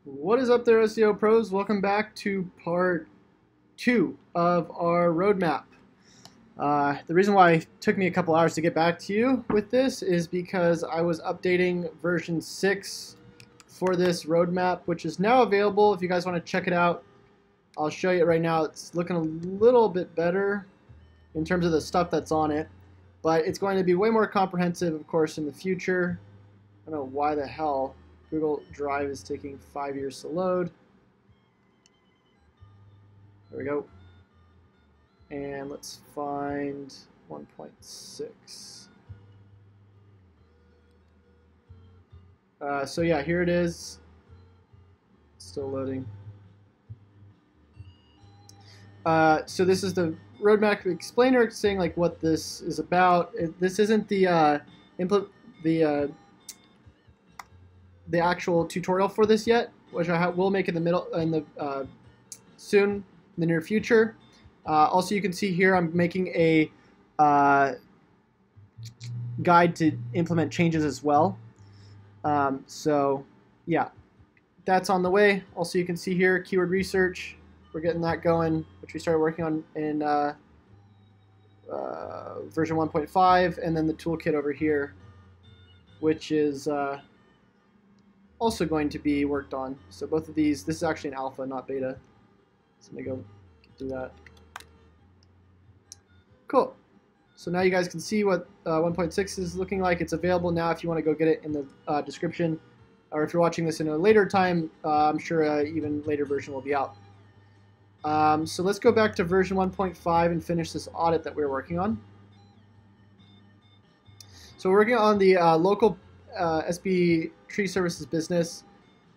What is up there, SEO pros? Welcome back to part 2 of our roadmap. The reason why it took me a couple hours to get back to you with this is because I was updating version 6 for this roadmap, which is now available. If you guys want to check it out, I'll show you it right now. It's looking a little bit better in terms of the stuff that's on it, but it's going to be way more comprehensive, of course, in the future. I don't know why the hell Google Drive is taking 5 years to load. There we go. And let's find 1.6. So yeah, here it is. Still loading. So this is the roadmap explainer, saying like what this is about. This isn't the the actual tutorial for this yet, which I will make in the middle soon in the near future. Also, you can see here I'm making a guide to implement changes as well. So yeah, that's on the way. Also, you can see here keyword research. We're getting that going, which we started working on in version 1.5, and then the toolkit over here, which is also going to be worked on. So both of these, this is actually an alpha, not beta. So let me go do that. Cool. So now you guys can see what 1.6 is looking like. It's available now if you want to go get it in the description. Or if you're watching this in a later time, I'm sure an even later version will be out. So let's go back to version 1.5 and finish this audit that we're working on. So we're working on the local SB tree services business.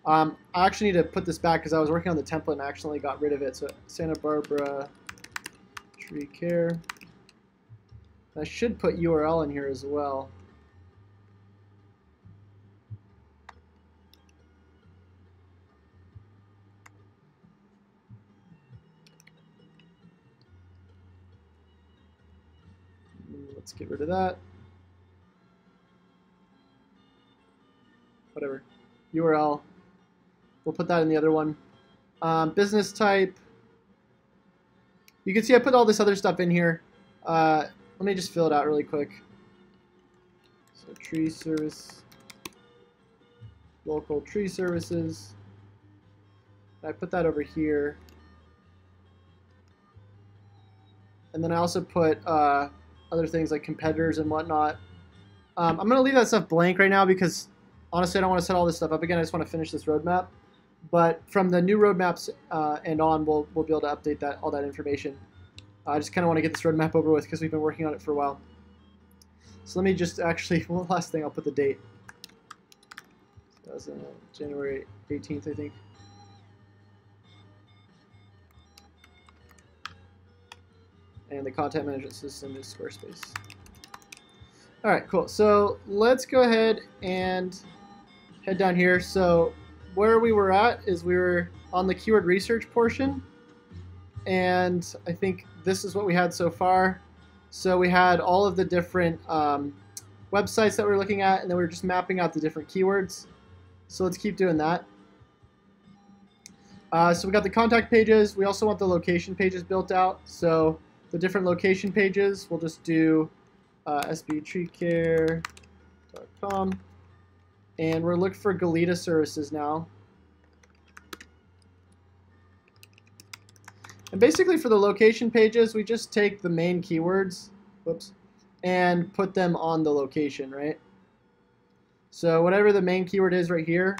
I actually need to put this back because I was working on the template and I accidentally got rid of it. So Santa Barbara tree care. I should put URL in here as well. Let's get rid of that. Whatever. URL. We'll put that in the other one. Business type. You can see I put all this other stuff in here. Let me just fill it out really quick. So tree service, local tree services. I put that over here. And then I also put other things like competitors and whatnot. I'm going to leave that stuff blank right now because honestly I don't want to set all this stuff up again. I just want to finish this roadmap. But from the new roadmaps and on, we'll be able to update all that information. I just kind of want to get this roadmap over with because we've been working on it for a while. So let me just actually, one last thing, I'll put the date. That was January 18th, I think. And the content management system is Squarespace. All right, cool. So let's go ahead and head down here. So where we were at is we were on the keyword research portion. And I think this is what we had so far. So we had all of the different websites that we're looking at, and then we were just mapping out the different keywords. So let's keep doing that. So we got the contact pages. We also want the location pages built out. So the different location pages, we'll just do sbtreecare.com. And we're looking for Goleta services now. And basically for the location pages, we just take the main keywords, and put them on the location, right? So whatever the main keyword is right here,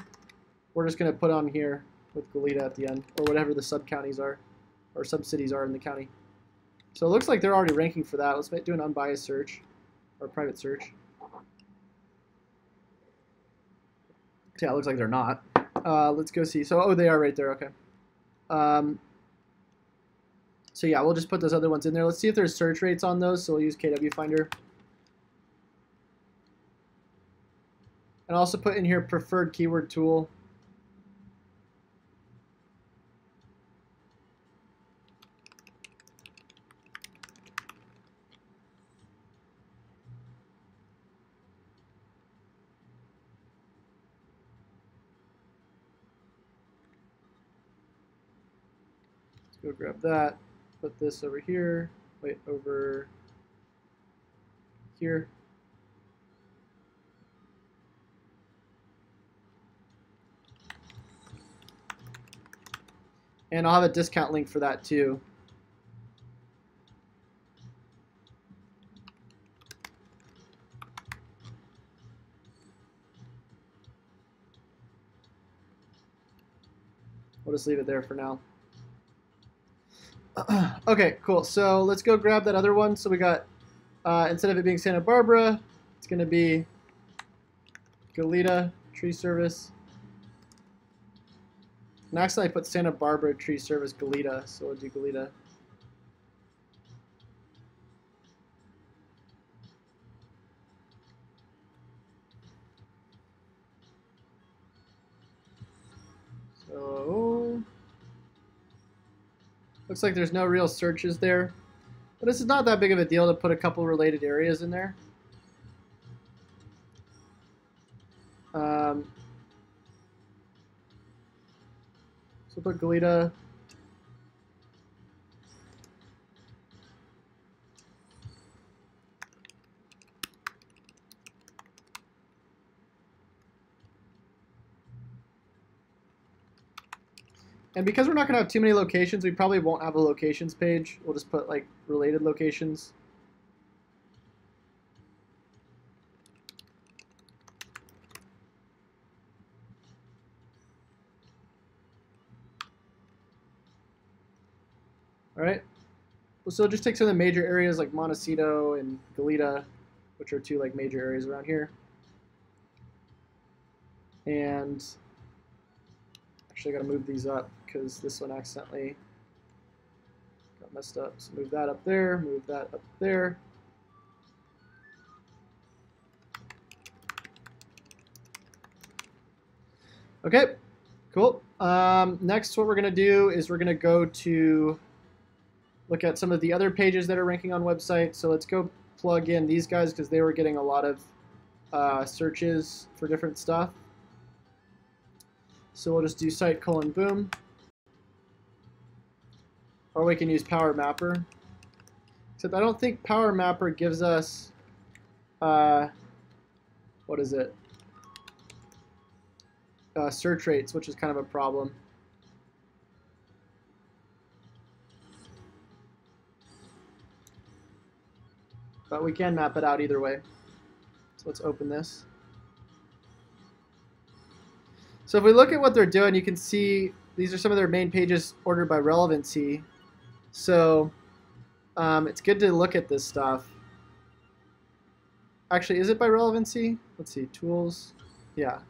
we're just going to put on here with Goleta at the end, or whatever the sub-counties are, or sub-cities are in the county. So it looks like they're already ranking for that. Let's do an unbiased search, or private search. Yeah, it looks like they're not. Let's go see. So, oh, they are right there, okay. So yeah, we'll just put those other ones in there. Let's see if there's search rates on those. So we'll use KW Finder. And also put in here preferred keyword tool. Let's go grab that. Put this over here. Wait, over here. And I'll have a discount link for that too. We'll just leave it there for now. Okay, cool. So let's go grab that other one. So we got, instead of it being Santa Barbara, it's going to be Goleta Tree Service. And actually I put Santa Barbara Tree Service Goleta, so we'll do Goleta. So, looks like there's no real searches there. But this is not that big of a deal to put a couple related areas in there. So put Goleta. And because we're not going to have too many locations, we probably won't have a locations page. We'll just put like related locations. All right. So just take some of the major areas like Montecito and Goleta, which are two like major areas around here. And actually I got to move these up because this one accidentally got messed up. So move that up there, move that up there. Okay, cool. Next, what we're going to do is we're going to go to look at some of the other pages that are ranking on websites. So let's go plug in these guys because they were getting a lot of searches for different stuff. So we'll just do site : boom. Or we can use Power Mapper. Except I don't think Power Mapper gives us, what is it? Search rates, which is kind of a problem. But we can map it out either way. So let's open this. So if we look at what they're doing, you can see these are some of their main pages ordered by relevancy. So it's good to look at this stuff. Actually, is it by relevancy? Let's see, tools. Yeah.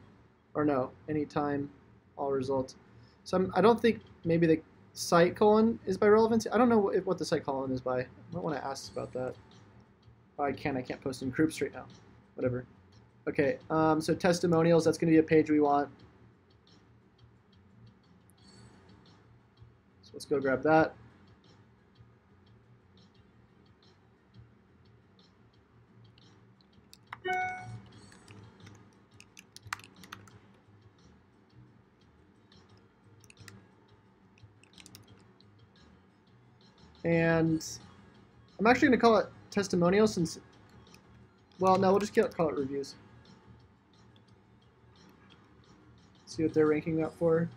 Or no, anytime, all results. So I don't think maybe the site colon is by relevancy. I don't know what the site colon is by. I might want to ask about that. Oh, I can't post in groups right now. Whatever. Okay, so testimonials, that's going to be a page we want. So let's go grab that. And I'm actually going to call it testimonials since, well, no, we'll just call it reviews. See what they're ranking that for.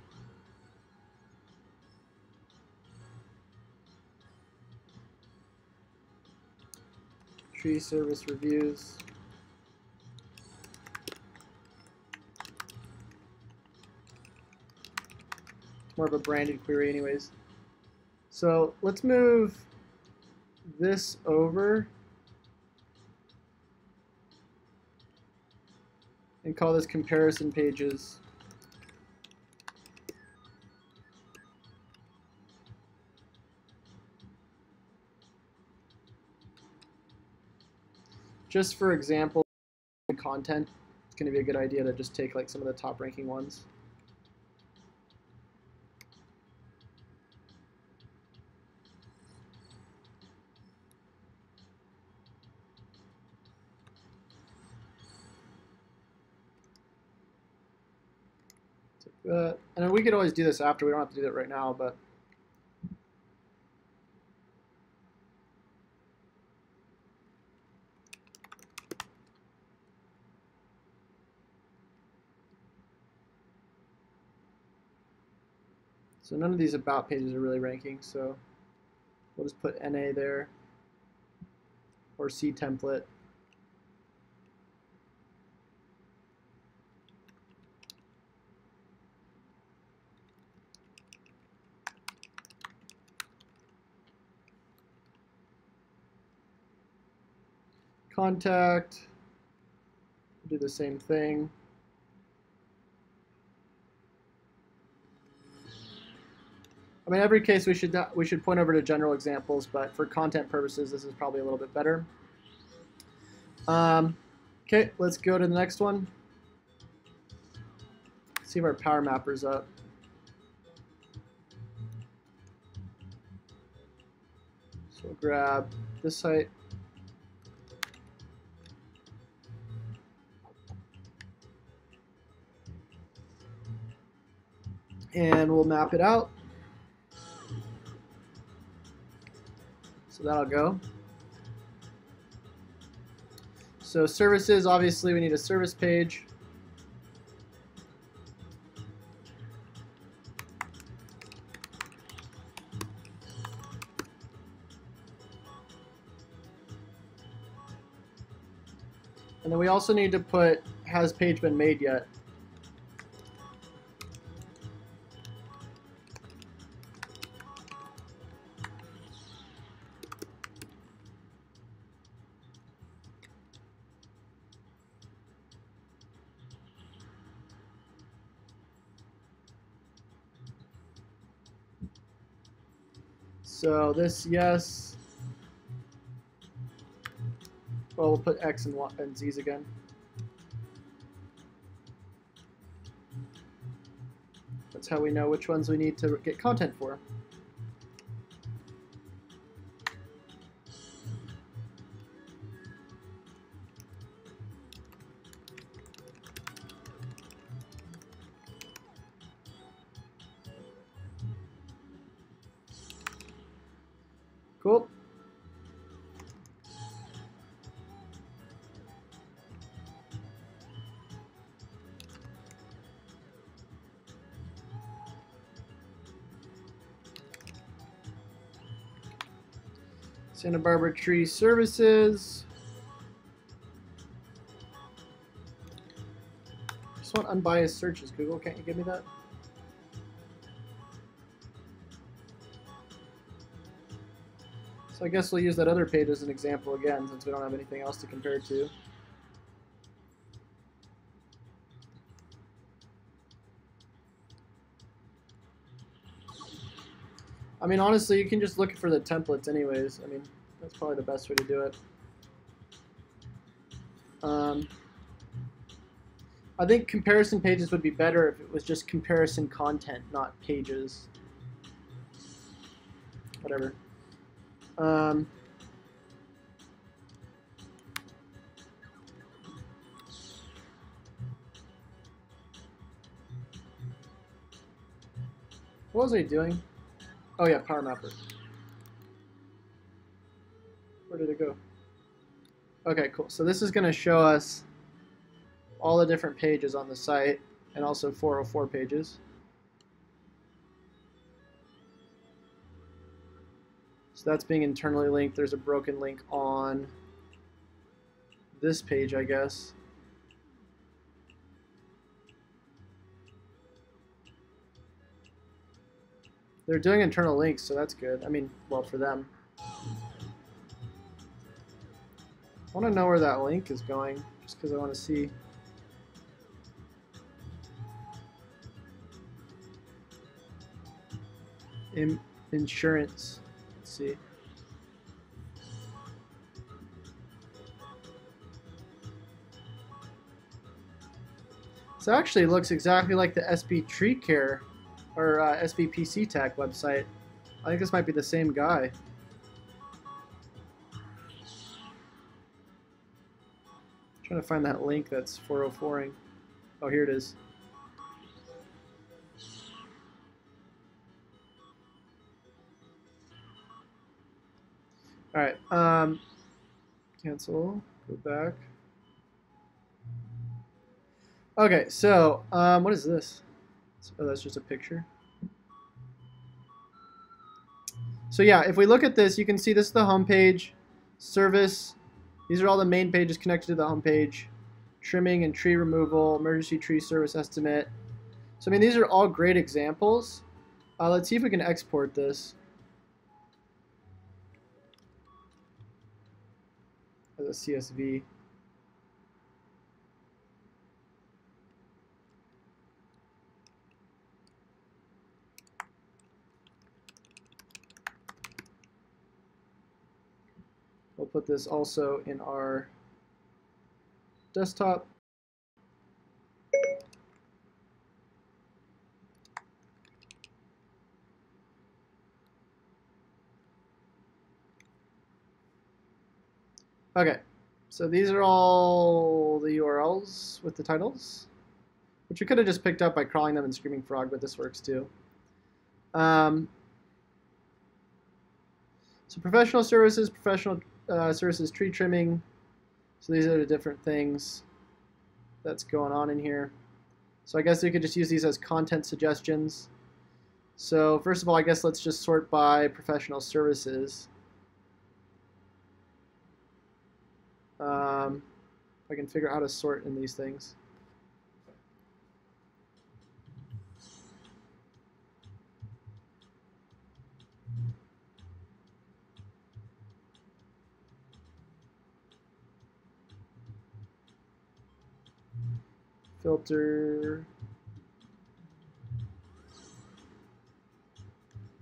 Tree service reviews. It's more of a branded query anyways. So let's move this over and call this comparison pages. Just for example, content, it's going to be a good idea to just take like some of the top ranking ones. And we could always do this after. We don't have to do that right now, but So none of these about pages are really ranking, so we'll just put NA there, or C template. Contact, do the same thing. I mean, every case we should point over to general examples, but for content purposes, this is probably a little bit better. Okay, let's go to the next one. See if our power mapper's up. So we'll grab this site. And we'll map it out. So that'll go. So services, obviously we need a service page. And then we also need to put, has page been made yet? So this, yes. Well, we'll put X and Z's again. That's how we know which ones we need to get content for. Cool. Santa Barbara Tree Services. Just want unbiased searches, Google. Can't you give me that? So I guess we'll use that other page as an example again, since we don't have anything else to compare it to. I mean, honestly, you can just look for the templates anyways. I mean, that's probably the best way to do it. I think comparison pages would be better if it was just comparison content, not pages. Whatever. What was I doing? Oh yeah, Power Mapper. Where did it go? Okay, cool. So this is going to show us all the different pages on the site, and also 404 pages. So that's being internally linked. There's a broken link on this page, I guess. They're doing internal links, so that's good. I mean, well, for them. I want to know where that link is going, just because I want to see. Insurance. Let's see. So actually, it looks exactly like the SB Tree Care or SBPC Tech website. I think this might be the same guy. Trying to find that link that's 404ing. Oh, here it is. All right, cancel, go back. Okay, so what is this? Oh, that's just a picture. So yeah, if we look at this, you can see this is the home page, service. These are all the main pages connected to the home page. Trimming and tree removal, emergency tree service estimate. So I mean, these are all great examples. Let's see if we can export this as a CSV. We'll put this also in our desktop. Okay, so these are all the URLs with the titles, which we could have just picked up by crawling them in Screaming Frog, but this works too. So professional services, services tree trimming. So these are the different things that's going on in here. So I guess we could just use these as content suggestions. So first of all, I guess let's just sort by professional services. I can figure out how to sort in these things. Filter.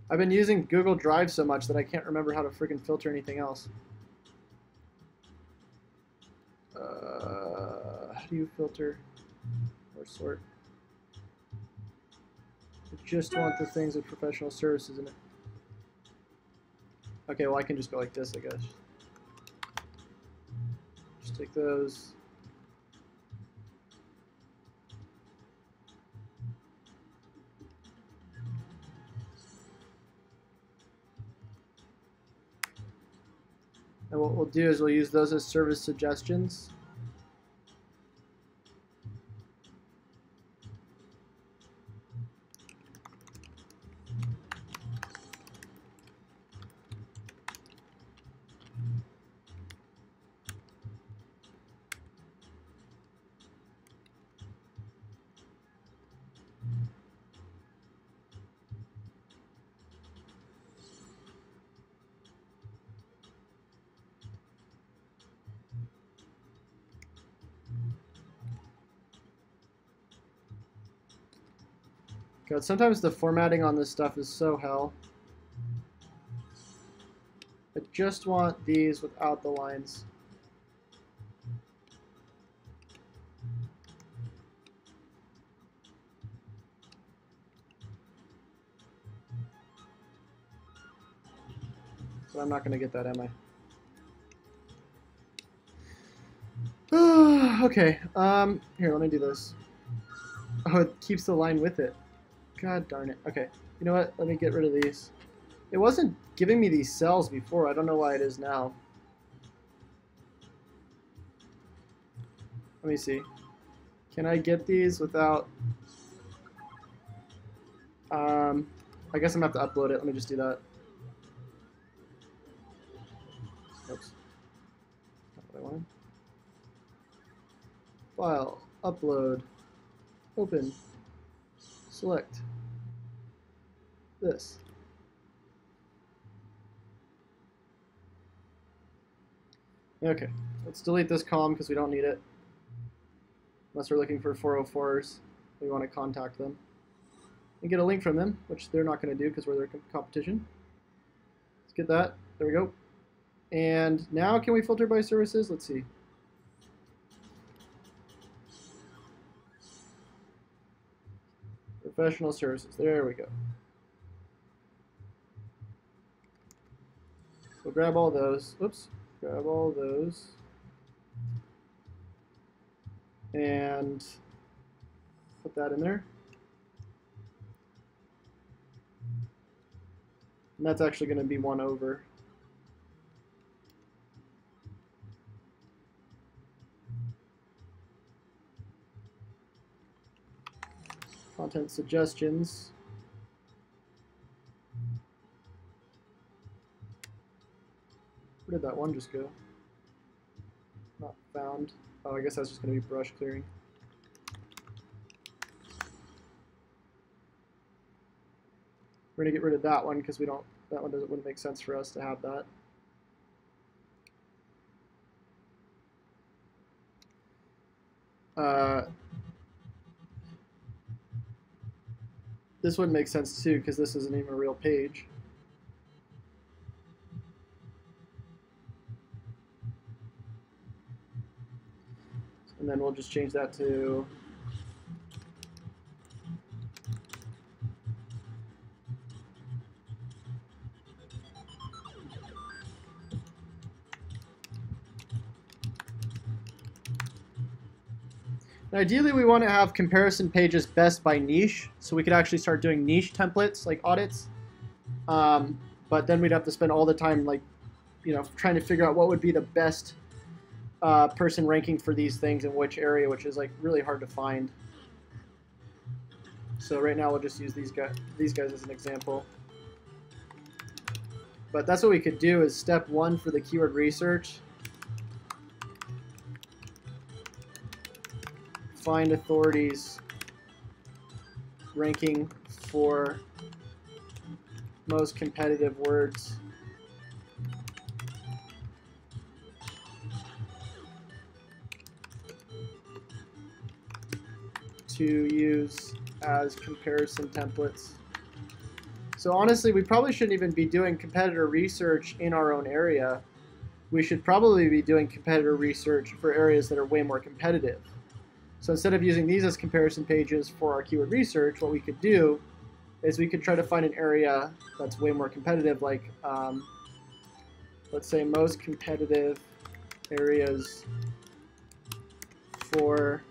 I've been using Google Drive so much that I can't remember how to freaking filter anything else. How do you filter or sort? I just want the things with professional services in it. Okay, well I can just go like this, I guess. Just take those. And what we'll do is we'll use those as service suggestions. God, sometimes the formatting on this stuff is so hell. I just want these without the lines. But I'm not going to get that, am I? Okay, here, let me do this. Oh, it keeps the line with it. God darn it. Okay, you know what? Let me get rid of these. It wasn't giving me these cells before. I don't know why it is now. Let me see. Can I get these without... I guess I'm going to have to upload it. Let me just do that. Oops. Not what I wanted. File. Upload. Open. Select. This. Okay. Let's delete this column because we don't need it. Unless we're looking for 404s. We want to contact them. And get a link from them, which they're not going to do because we're their competition. Let's get that. There we go. And now can we filter by services? Let's see. Professional services. There we go. So grab all those. Oops. Grab all those. And put that in there. And that's actually going to be one over. Content suggestions. Where did that one just go? Not found. Oh, I guess that's just going to be brush clearing. We're going to get rid of that one because that one wouldn't make sense for us to have that. This wouldn't make sense too because this isn't even a real page. And then we'll just change that to and ideally, we want to have comparison pages best by niche, so we could actually start doing niche templates like audits. But then we'd have to spend all the time, like, trying to figure out what would be the best person ranking for these things in which area, which is like really hard to find. So right now we'll just use these guys as an example. But that's what we could do is step 1 for the keyword research. Find authorities ranking for most competitive words. To use as comparison templates. So honestly, we probably shouldn't even be doing competitor research in our own area. We should probably be doing competitor research for areas that are way more competitive. So instead of using these as comparison pages for our keyword research, what we could do is we could try to find an area that's way more competitive, like let's say most competitive areas for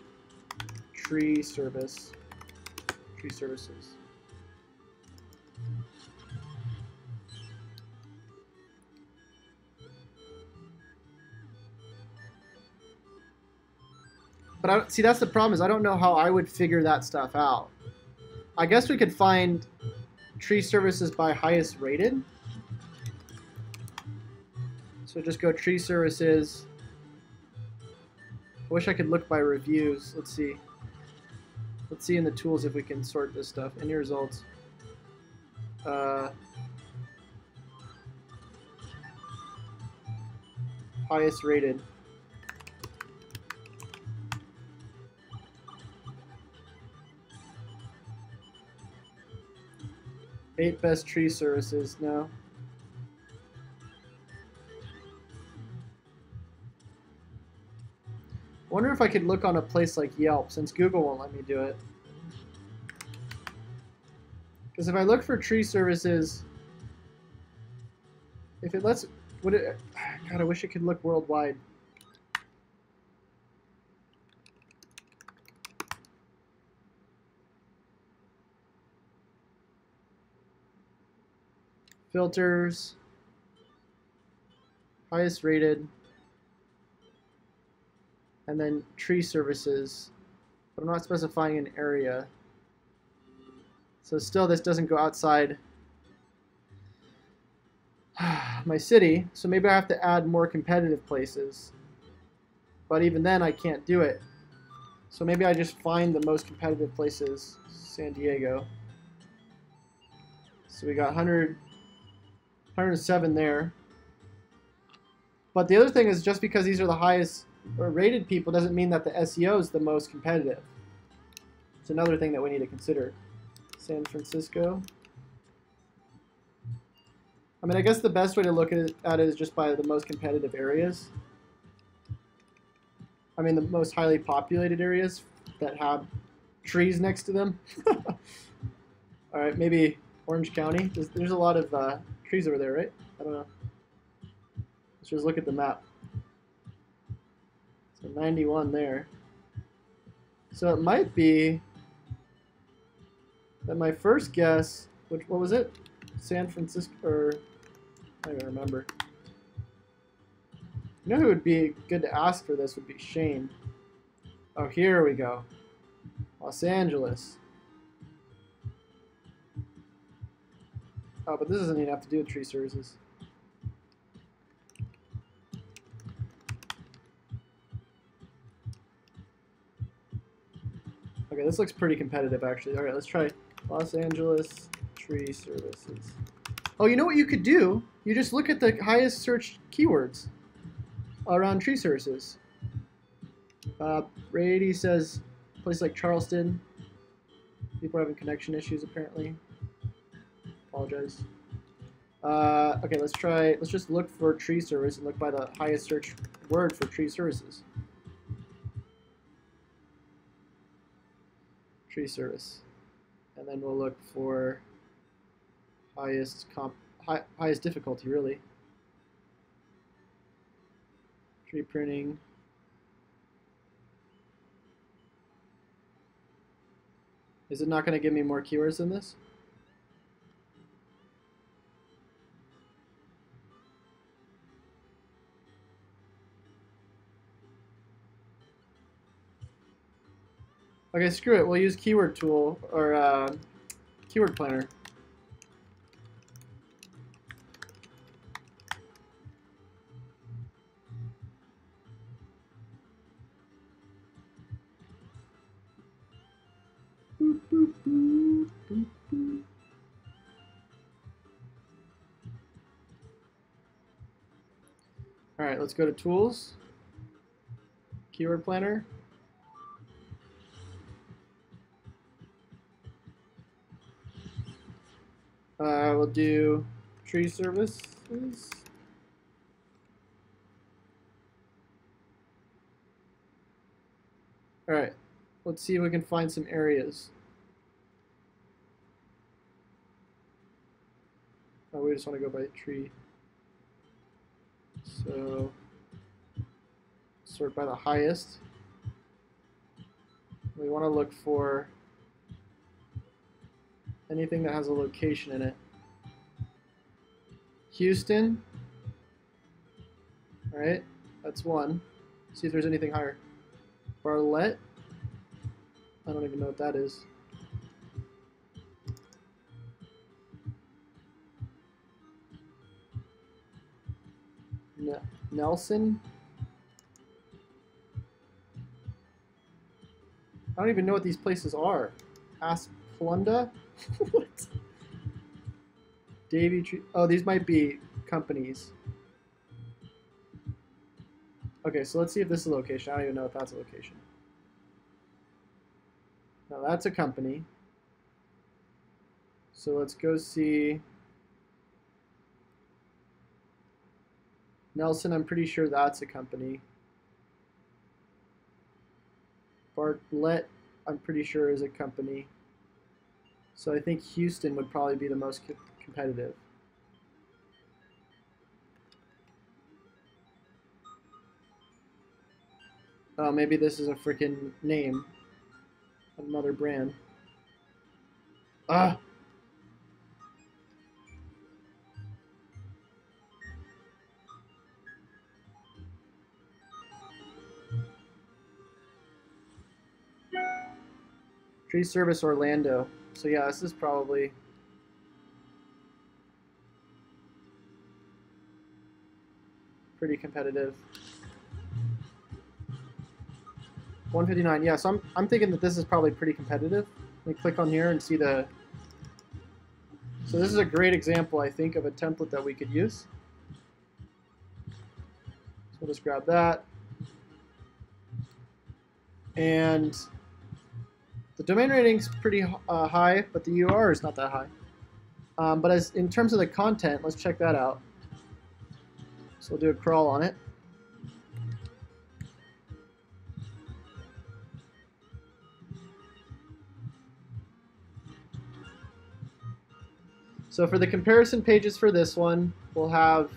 tree services. But see, that's the problem, is I don't know how I would figure that stuff out. I guess we could find tree services by highest rated. So just go tree services. I wish I could look by reviews. Let's see. Let's see in the tools if we can sort this stuff. Any results? Highest rated. Eight best tree services. No. Wonder if I could look on a place like Yelp, since Google won't let me do it. Because if I look for tree services, if it lets, would it? God, I wish it could look worldwide. Filters, highest rated, and then tree services, but I'm not specifying an area. So still this doesn't go outside my city, so maybe I have to add more competitive places. But even then I can't do it. So maybe I just find the most competitive places, San Diego. So we got 107 there. But the other thing is, just because these are the highest rated people doesn't mean that the SEO is the most competitive. It's another thing that we need to consider. San Francisco. I mean, I guess the best way to look at it is just by the most competitive areas. I mean, the most highly populated areas that have trees next to them. All right, maybe Orange County. There's a lot of trees over there, right? I don't know. Let's just look at the map. So 91 there. So it might be that my first guess, what was it? San Francisco, or I don't even remember. You know who would be good to ask for this would be Shane. Oh, here we go. Los Angeles. Oh, but this doesn't even have to do with tree services. this looks pretty competitive actually. All right, let's try Los Angeles tree services. Oh, you know what you could do? You just look at the highest searched keywords around tree services. Brady says place like Charleston. People are having connection issues apparently. Apologize. Okay, let's just look for tree service and look by the highest search word for tree services. Tree service. And then we'll look for highest difficulty, really. Tree pruning. Is it not going to give me more keywords than this? Okay, screw it. We'll use keyword tool or keyword planner. Boop, boop, boop, boop, boop. All right, let's go to tools, keyword planner. We'll do tree services. All right, let's see if we can find some areas. Oh, we just want to go by tree. So sort by the highest. We want to look for anything that has a location in it. Houston. All right, that's one. See if there's anything higher. Bartlett. I don't even know what that is. Nelson. I don't even know what these places are. Asplunda? What? Davy Tree. Oh, these might be companies. Okay, so let's see if this is a location. I don't even know if that's a location. No, that's a company. So let's go see. Nelson, I'm pretty sure that's a company. Bartlett, I'm pretty sure is a company. So I think Houston would probably be the most competitive. Oh, maybe this is a freaking name. Another brand. Ah! Tree Service Orlando. So yeah, this is probably pretty competitive. 159. Yeah, so I'm thinking that this is probably pretty competitive. Let me click on here and see the. So this is a great example, I think, of a template that we could use. So we'll just grab that. And the domain rating's pretty high, but the UR is not that high. But as in terms of the content, let's check that out. So we'll do a crawl on it. So for the comparison pages for this one, we'll have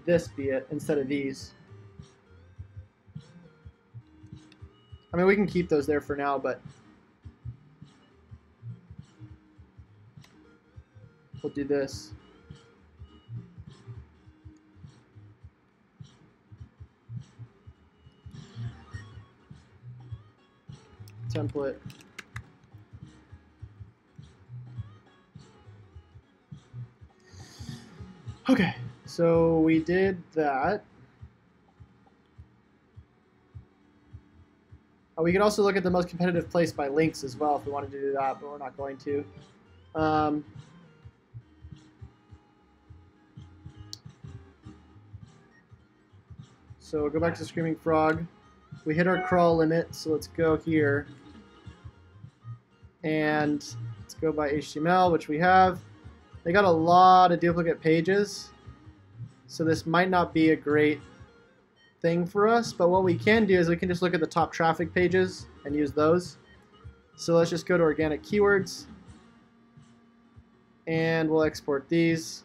this be it instead of these. I mean, we can keep those there for now, but we'll do this. Template. Okay, so we did that. We could also look at the most competitive place by links as well if we wanted to do that, but we're not going to. So we'll go back to Screaming Frog. We hit our crawl limit, so let's go here. And let's go by HTML, which we have. They got a lot of duplicate pages, so this might not be a great thing for us, but what we can do is we can just look at the top traffic pages and use those. So let's just go to organic keywords, and we'll export these.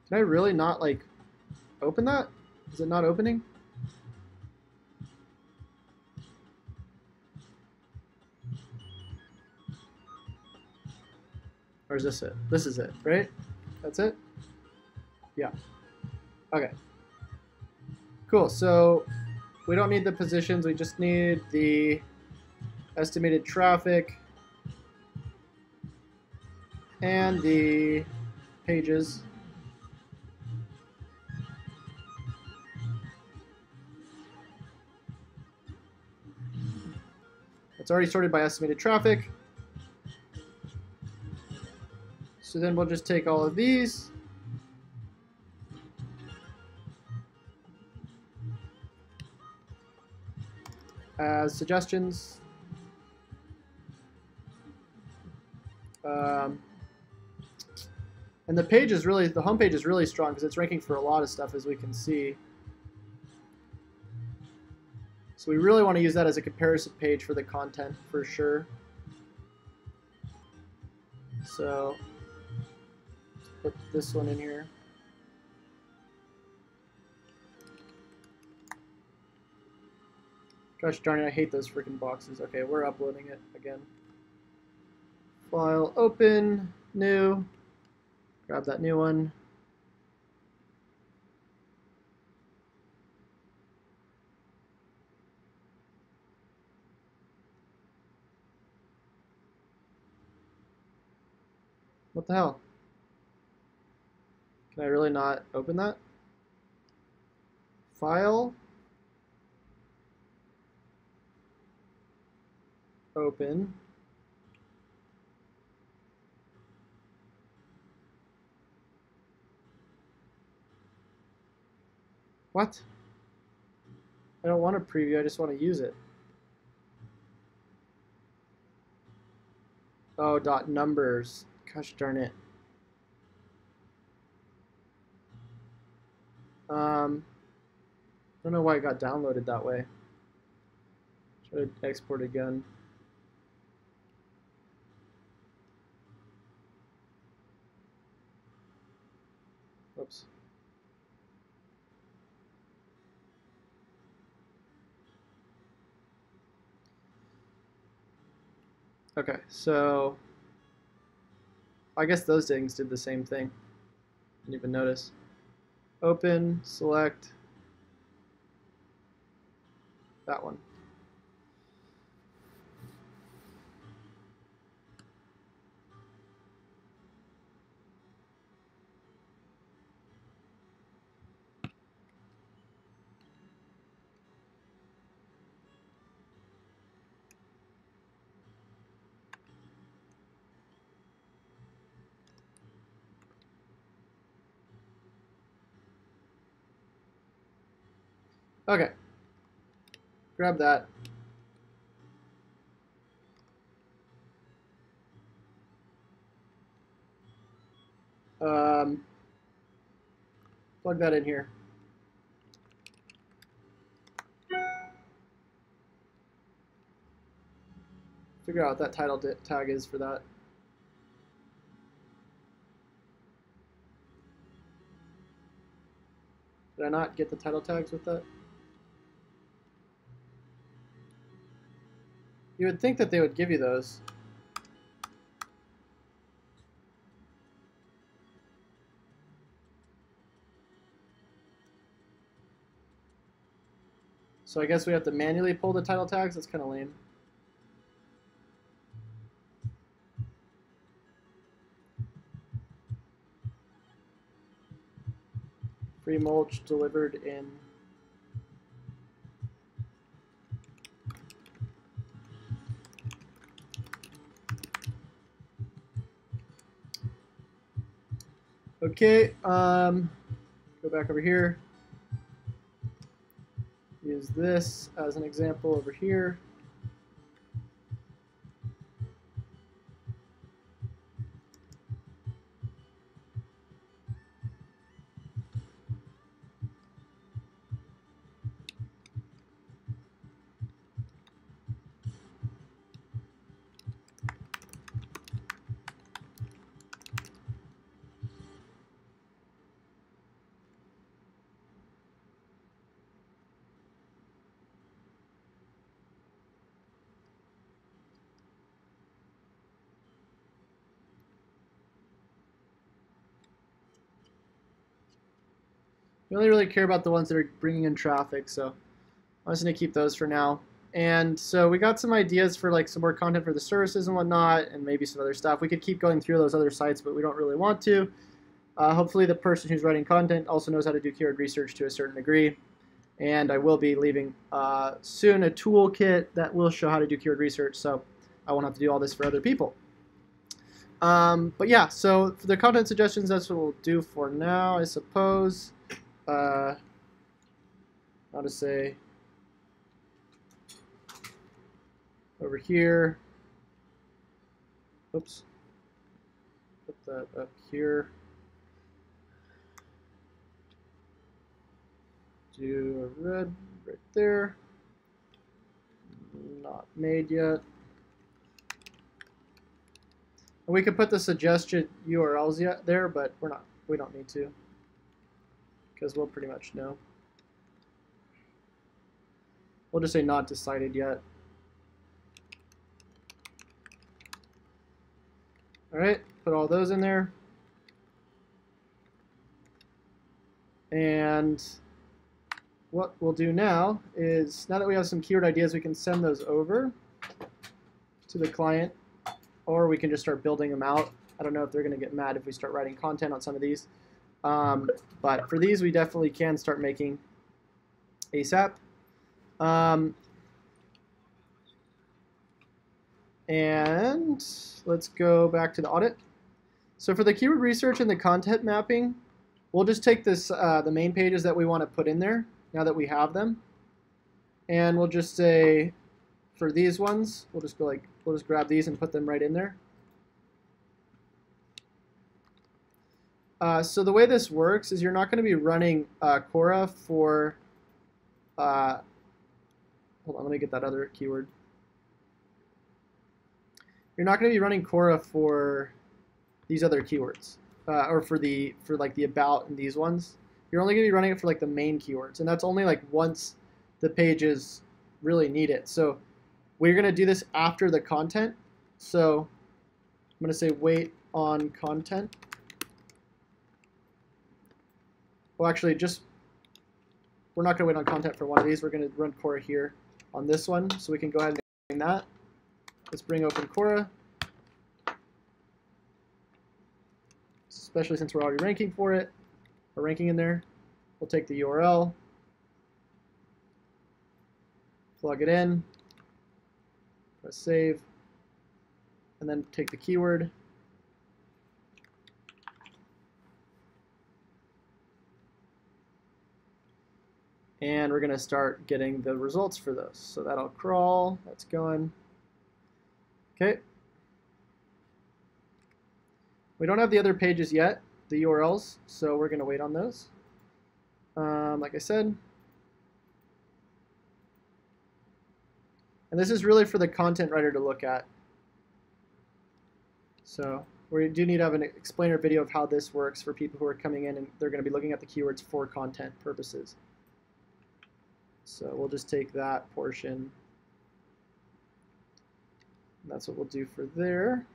Can I really not like open that? Is it not opening? Or is this it? This is it, right? That's it? Yeah. Okay. Cool. So we don't need the positions. We just need the estimated traffic and the pages. It's already sorted by estimated traffic. So then we'll just take all of these. As suggestions. And the page is really, the homepage is really strong because it's ranking for a lot of stuff, as we can see. So we really want to use that as a comparison page for the content for sure. So let's put this one in here. Gosh darn it, I hate those freaking boxes. Okay, we're uploading it again. File, open, new. Grab that new one. What the hell? Can I really not open that? File. Open. What? I don't want to preview, I just want to use it. Oh, dot numbers. Gosh darn it. I don't know why it got downloaded that way. Try to export again. Oops. Okay, so I guess those things did the same thing. Didn't even notice. Open, select that one. Okay, grab that. Plug that in here. Figure out what that title tag is for that. Did I not get the title tags with that? You would think that they would give you those. So I guess we have to manually pull the title tags. That's kind of lame. Free mulch delivered in. Okay, go back over here. Use this as an example over here. We only really care about the ones that are bringing in traffic, so I'm just going to keep those for now. And so we got some ideas for like some more content for the services and whatnot, and maybe some other stuff. We could keep going through those other sites, but we don't really want to. Hopefully the person who's writing content also knows how to do keyword research to a certain degree. And I will be leaving soon a toolkit that will show how to do keyword research, so I won't have to do all this for other people. But yeah, so for the content suggestions, that's what we'll do for now, I suppose. How to say over here. Oops. Put that up here. Do a red right there. Not made yet. And we could put the suggested URLs yet there, but we don't need to, because we'll pretty much know. We'll just say not decided yet. All right, put all those in there. And what we'll do now is, now that we have some keyword ideas, we can send those over to the client, or we can just start building them out. I don't know if they're going to get mad if we start writing content on some of these. But for these, we definitely can start making ASAP. And let's go back to the audit. So for the keyword research and the content mapping, we'll just take this the main pages that we want to put in there now that we have them, and we'll just say for these ones, we'll just grab these and put them right in there. So the way this works is you're not going to be running Quora for. Hold on, let me get that other keyword. You're not going to be running Quora for these other keywords, or for like the about and these ones. You're only going to be running it for like the main keywords, and that's only like once the pages really need it. So we're going to do this after the content. So I'm going to say wait on content. Well, actually, we're not going to wait on content for one of these. We're going to run Quora here on this one, so we can go ahead and bring that. Let's bring open Quora, especially since we're already ranking for it. We're ranking in there. We'll take the URL, plug it in, press save, and then take the keyword. And we're going to start getting the results for those. So that'll crawl. That's going. Okay. We don't have the other pages yet, the URLs, so we're going to wait on those. Like I said. And this is really for the content writer to look at. So we do need to have an explainer video of how this works for people who are coming in and they're going to be looking at the keywords for content purposes. So we'll just take that portion. And that's what we'll do for there.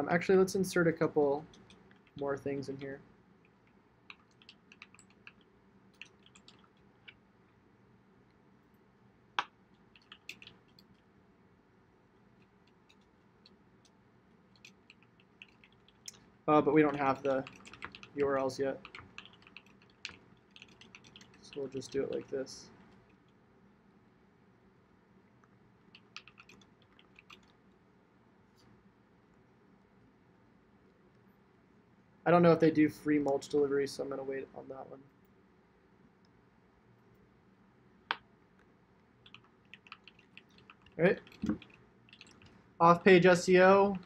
Actually, let's insert a couple more things in here. But we don't have the URLs yet. So we'll just do it like this. I don't know if they do free mulch delivery, so I'm going to wait on that one. All right. Off-page SEO.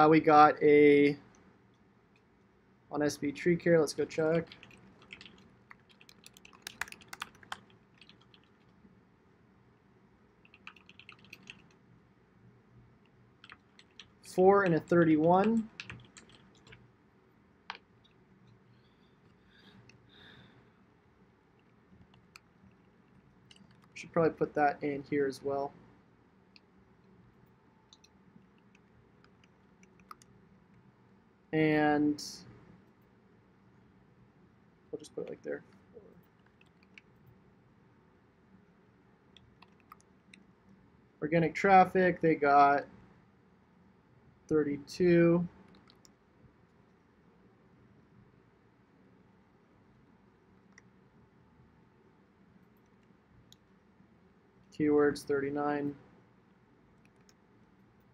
We got a on SB Tree Care. Let's go check. Four and a 31. Should probably put that in here as well. And we'll just put it like there. Organic traffic, they got 32. Keywords 39.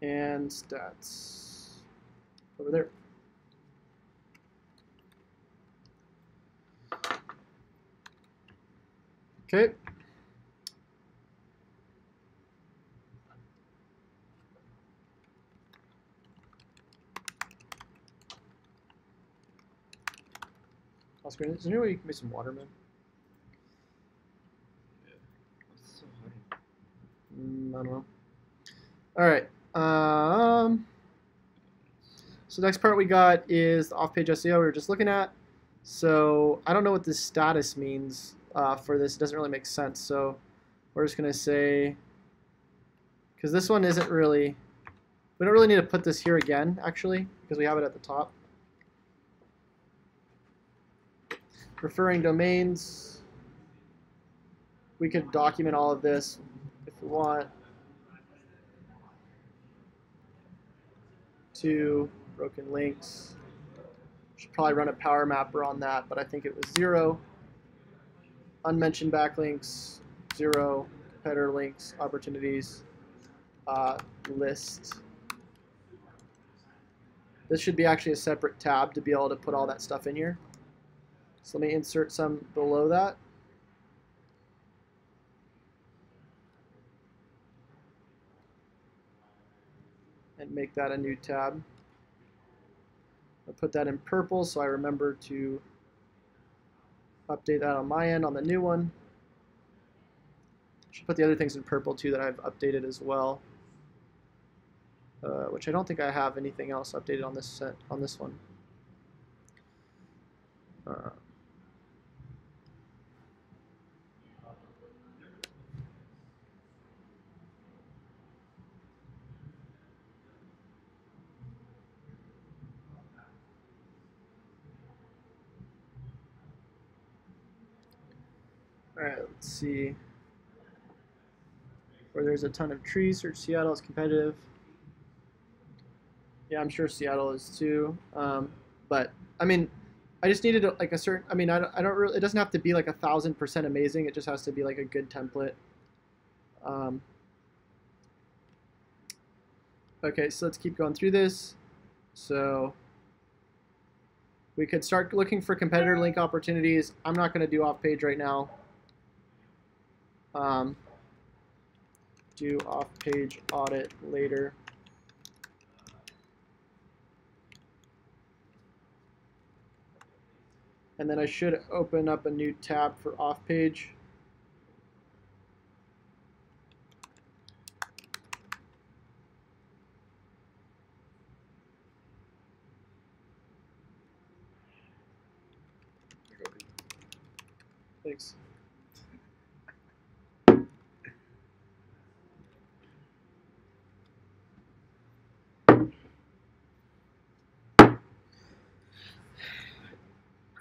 And stats over there. Okay. Oscar, is there any way you can make some water, man? Yeah. It's so hot. I don't know. All right. So next part we got is the off-page SEO we were just looking at. So I don't know what this status means for this. It doesn't really make sense. So we're just going to say, because this one isn't really, we don't really need to put this here again, actually, because we have it at the top. Referring domains. We could document all of this if we want. To broken links. Should probably run a power mapper on that, but I think it was 0. Unmentioned backlinks, 0. Competitor links, opportunities, list. This should be actually a separate tab to be able to put all that stuff in here. So let me insert some below that. And make that a new tab. I'll put that in purple so I remember to update that on my end on the new one. Should put the other things in purple too that I've updated as well. Which I don't think I have anything else updated on this set on this one. All right, let's see. Where there's a ton of trees, search Seattle is competitive. Yeah, I'm sure Seattle is too. But I mean, I just needed like a certain. I mean, I don't really. It doesn't have to be like 1000% amazing. It just has to be like a good template. Okay, so let's keep going through this. So we could start looking for competitor link opportunities. I'm not going to do off-page right now. Do off-page audit later. And then I should open up a new tab for off-page. Thanks.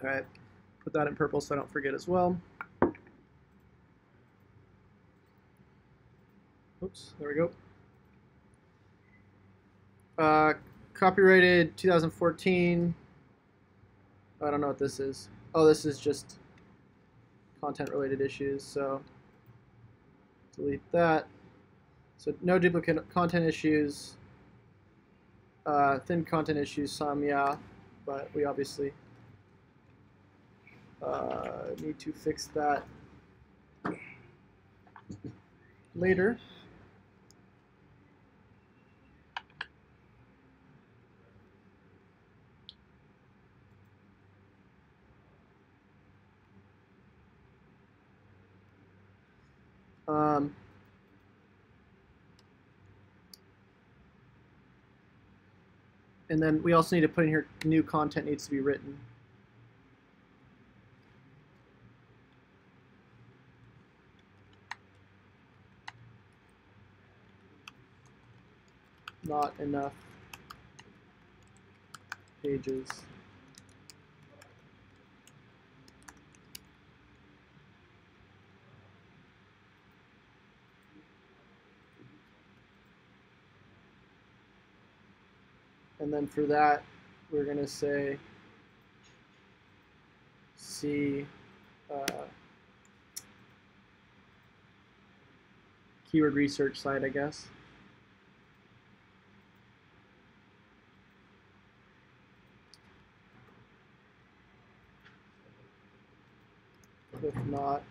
All right, put that in purple so I don't forget as well. Oops, there we go. Copyrighted 2014. I don't know what this is. Oh, this is just content related issues, so delete that. So no duplicate content issues. Thin content issues, some, yeah, but we obviously need to fix that later. And then we also need to put in here new content needs to be written. Not enough pages. And then for that, we're going to say see keyword research site, I guess. If not,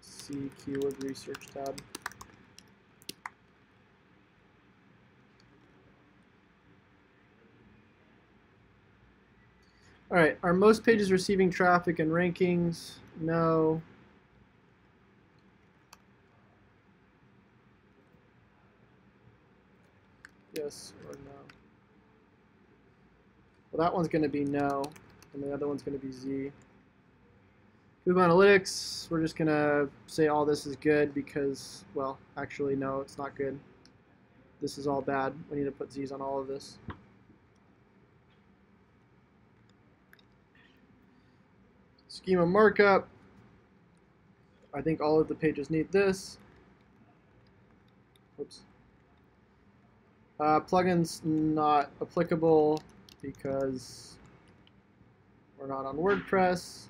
see keyword research tab. All right, are most pages receiving traffic and rankings? No. Yes or no? Well, that one's going to be no, and the other one's going to be Z. Google Analytics, we're just going to say all this is good because, well, actually, no, it's not good. This is all bad. We need to put Z's on all of this. Schema markup. I think all of the pages need this. Oops. Plugins not applicable because we're not on WordPress.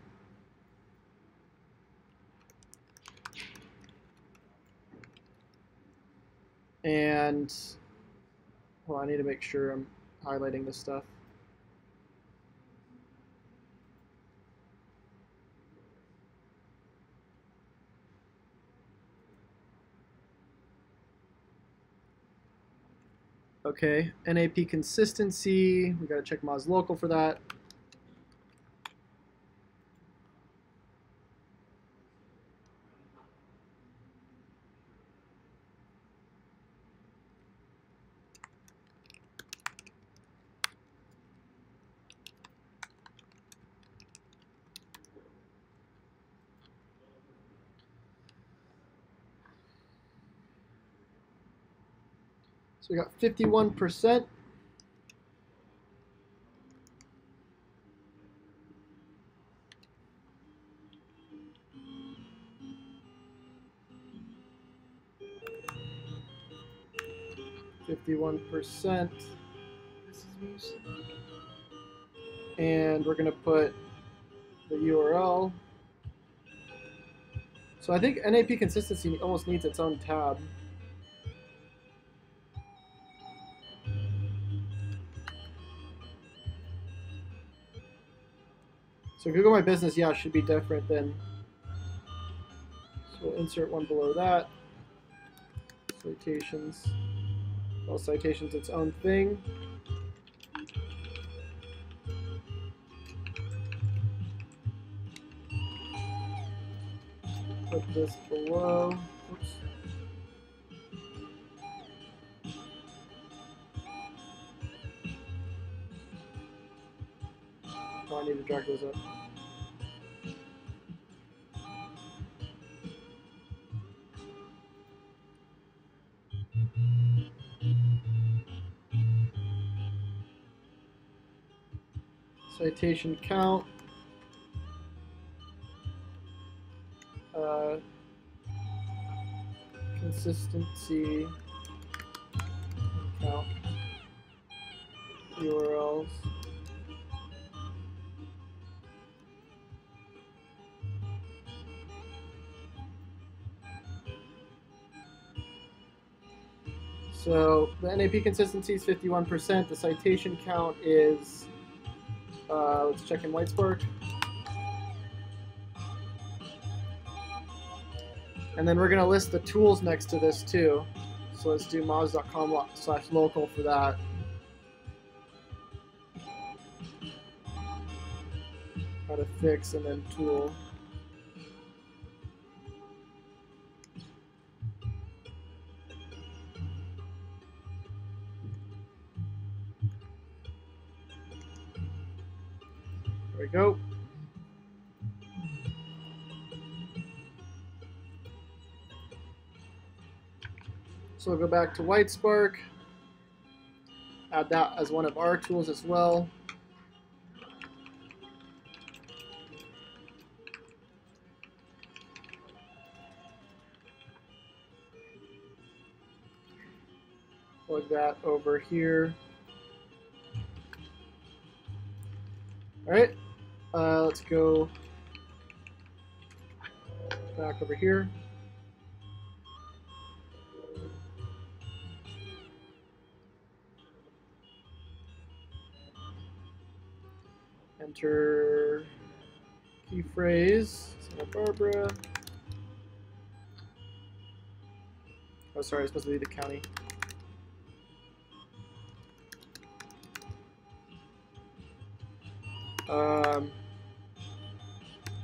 And, well, I need to make sure I'm highlighting this stuff. Okay, NAP consistency, we gotta check Moz local for that. So we got 51%. And we're going to put the URL. So I think NAP consistency almost needs its own tab. So Google My Business, yeah, should be different than. So we'll insert one below that. Citations. Well, citations its own thing. Put this below. Oops. Oh, I need to drag those up. Citation count. Consistency. Count. URLs. So the NAP consistency is 51%. The citation count is, let's check in Whitespark. And then we're going to list the tools next to this too. So let's do moz.com/local for that. How to fix and then tool. There we go. So we'll go back to Whitespark, add that as one of our tools as well. Plug that over here. All right, let's go back over here. Enter key phrase, Santa Barbara. Oh, sorry, it's supposed to be the county.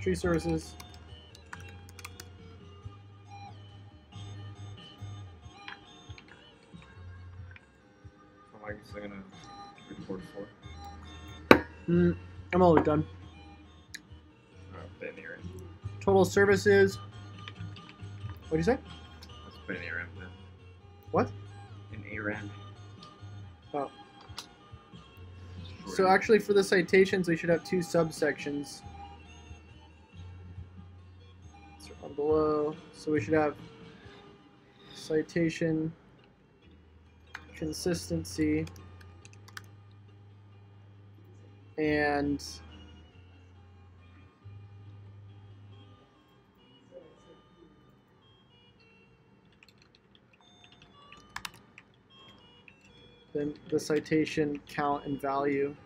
Tree services. How long are you still gonna record for? I'm almost done. Put in the RAM. Total services. What do you say? Let's put in ARAM then. What? In ARAM. Oh. So actually for the citations, we should have two subsections. So on below. So we should have citation consistency and then the citation count and value.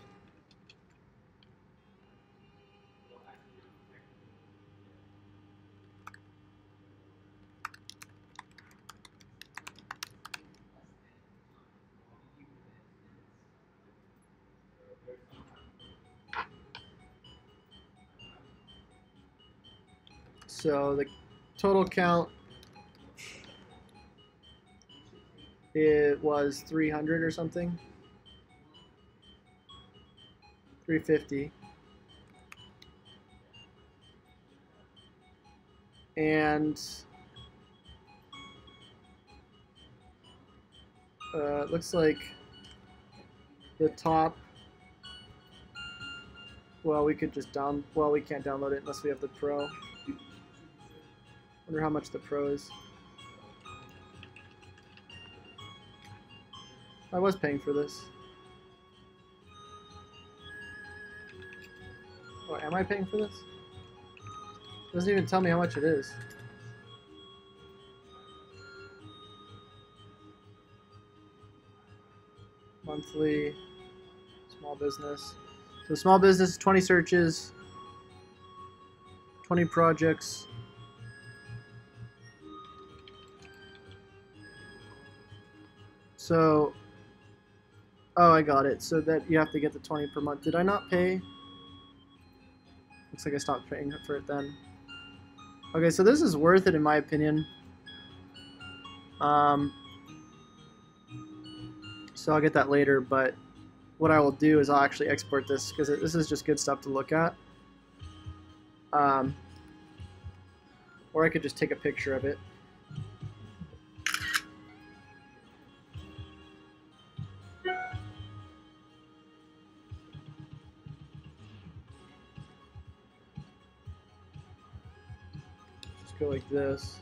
So the total count, it was 300 or something. 350. And it looks like the top, well, we could just we can't download it unless we have the Pro. Wonder how much the Pro is. I was paying for this. Oh, am I paying for this? It doesn't even tell me how much it is. Monthly, small business. So small business, 20 searches, 20 projects. So, oh, I got it. So that you have to get the 20 per month. Did I not pay? Looks like I stopped paying for it then. Okay, so this is worth it in my opinion. So I'll get that later, but what I will do is I'll actually export this because this is just good stuff to look at. Or I could just take a picture of it. Just go like this.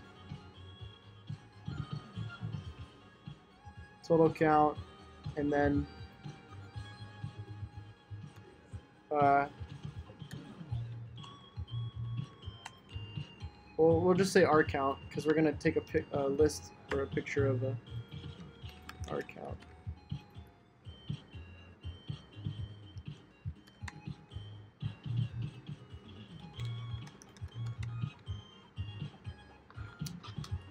Total count, and then we'll just say our count because we're gonna take a list or a picture of our count.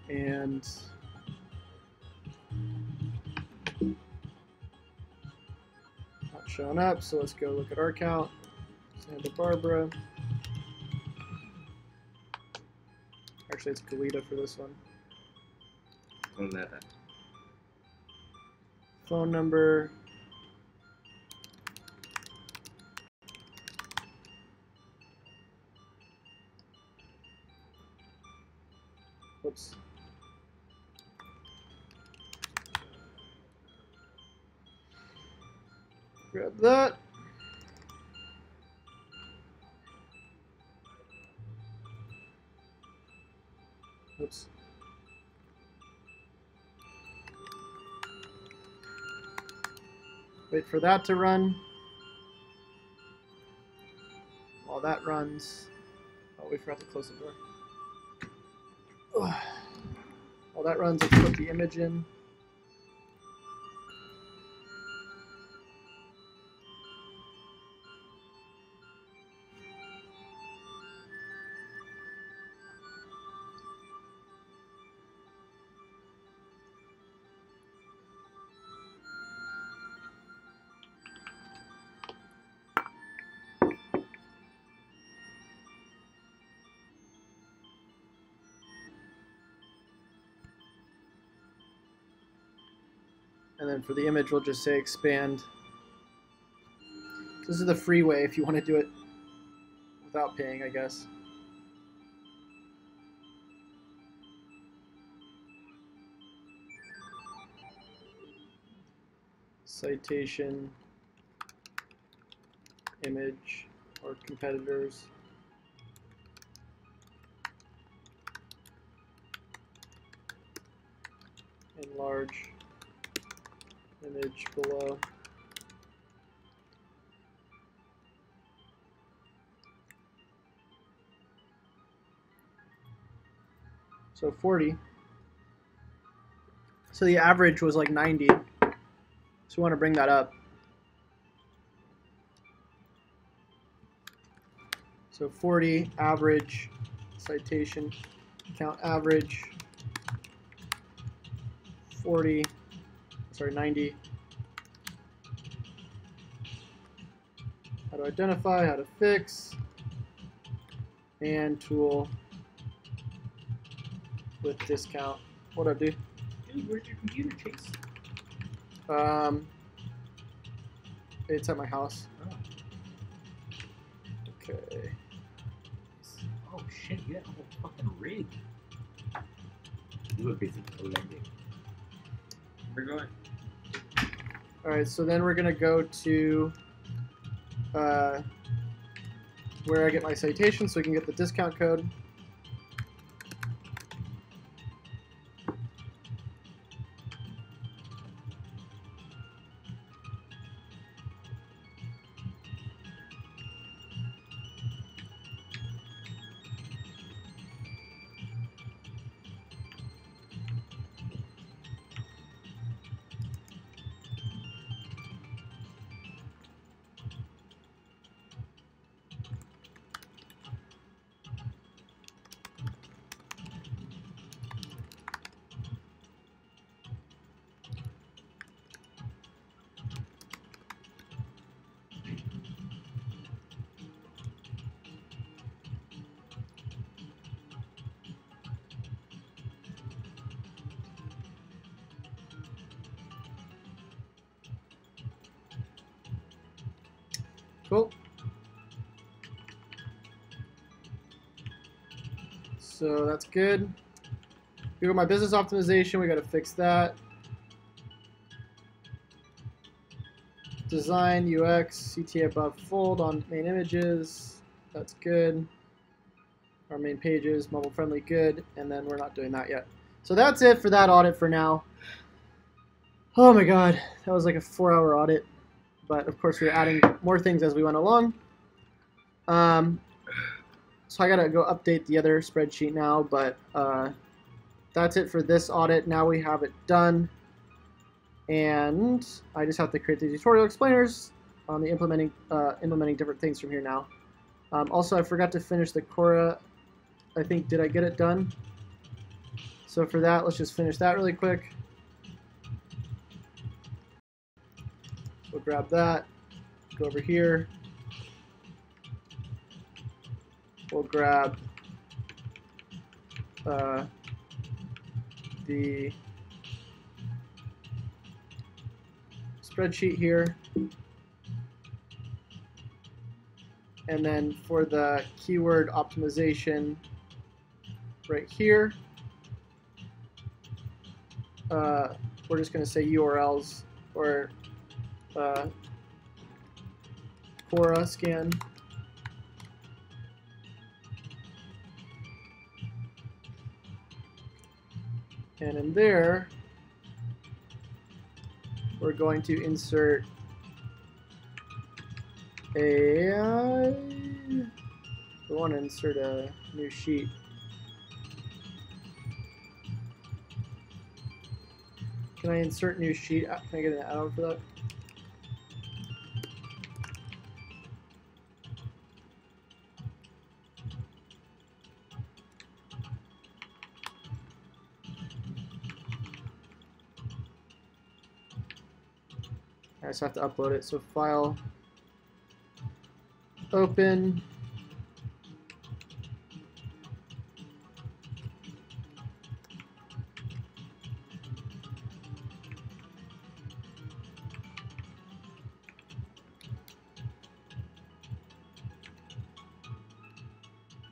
And not showing up, so let's go look at our count. Santa Barbara. Actually, it's Goleta for this one. Goleta. Phone number. Whoops. Grab that. Oops. Wait for that to run. While that runs, oh, we forgot to close the door. While that runs, let's put the image in. And then for the image, we'll just say expand. This is the free way if you want to do it without paying, I guess. Citation, image, or competitors. Enlarge image below. So 40. So the average was like 90. So we want to bring that up. So 40 average citation count average 40. Sorry, 90. How to identify, how to fix, and tool with discount. What up, dude? Dude, where'd your computer, Chase? It's at my house. Oh. Okay. Oh shit, you got a whole fucking rig. You were busy lending. We're going. All right, so then we're gonna go to where I get my citation, so we can get the discount code. Cool. So that's good. Google My Business optimization, we got to fix that. Design, UX, CTA above fold on main images. That's good. Our main pages, mobile friendly, good. And then we're not doing that yet. So that's it for that audit for now. Oh my God, that was like a 4-hour audit. But of course, we're adding more things as we went along. So I gotta go update the other spreadsheet now, but that's it for this audit. Now we have it done. And I just have to create the tutorial explainers on the implementing different things from here now. Also, I forgot to finish the Quora. I think, did I get it done? So for that, let's just finish that really quick. We'll grab that, go over here. We'll grab the spreadsheet here. And then for the keyword optimization right here, we're just going to say URLs or Quora scan. And in there, we're going to insert we want to insert a new sheet. Can I insert new sheet? Can I get an add-on for that? I just have to upload it. So file, open,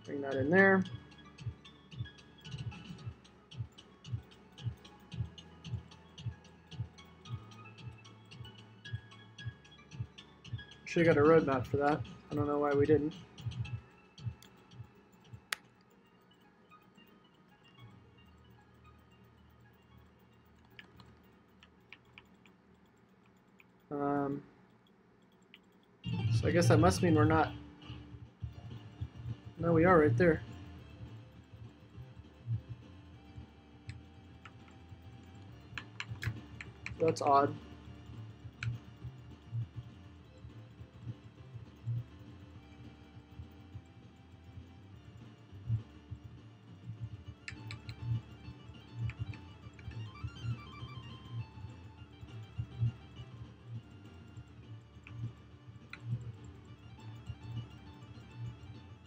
bring that in there. Should have got a roadmap for that. I don't know why we didn't. So I guess that must mean we're not. No, we are right there. That's odd.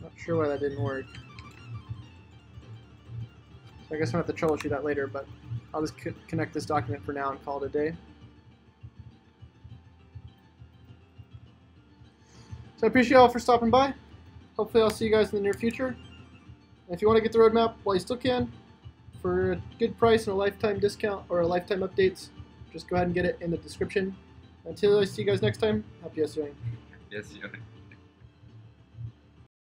Not sure why that didn't work. So I guess I'll have to troubleshoot that later, but I'll just connect this document for now and call it a day. So I appreciate you all for stopping by. Hopefully I'll see you guys in the near future. And if you want to get the roadmap while you still can, for a good price and a lifetime discount or a lifetime updates, just go ahead and get it in the description. Until I see you guys next time, happy SEOing. Yes, yeah.